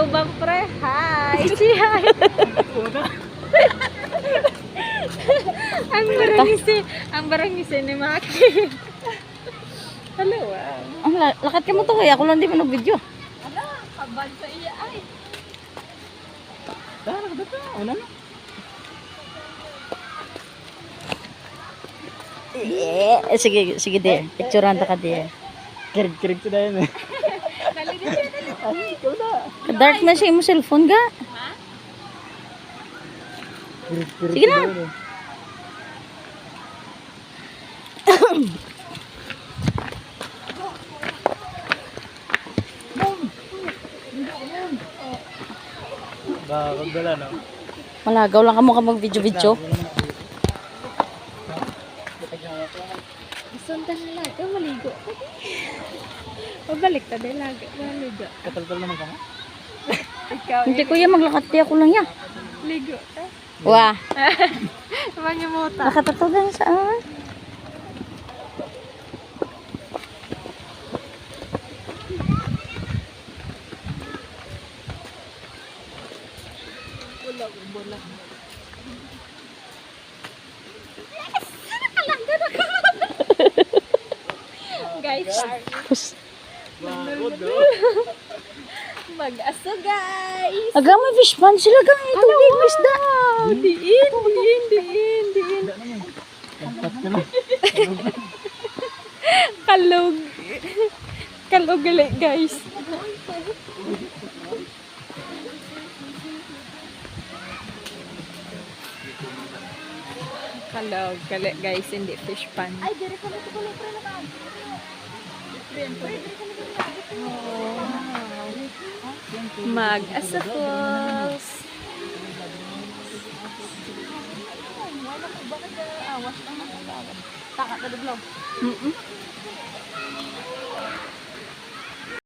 tubang pre. Hi. Si hi. ang barangisi ni Maki. Hello. Lakat ka mo to kaya ako lang di mo nag-video. Ala, kabal sa iya ay. Tara, una na. Sige dear. Picturean ta ka dear. Kirig-kirig sa dayan eh. Dali din siya, dali. Ay, ikaw na. Dark na siya mo cellphone ga. Ha? Kirig-kirig Sige sa na. dayan eh. Bakagdala no? Malagaw lang ka mag-video-video. Sundan na lang. Ikaw maligo. Pabalik ta din lagi. Maligo. Kataltal naman ka mo? Ikaw, Hindi kuya maglakat di ako lang ya. ligo. Wah, Mangimuta. nakatatagan sa Bulag. Guys, Bagod no? mag-aso guys. Aga may fish pan sila ga. Ito big isda. Diin. Kampat ka na. Kalog. Kalog gali guys. Kalog gali guys, hindi fish pan. Ay, dire ko na ito kulay pre na ba? Mag-asapos. Taka ta dublaw.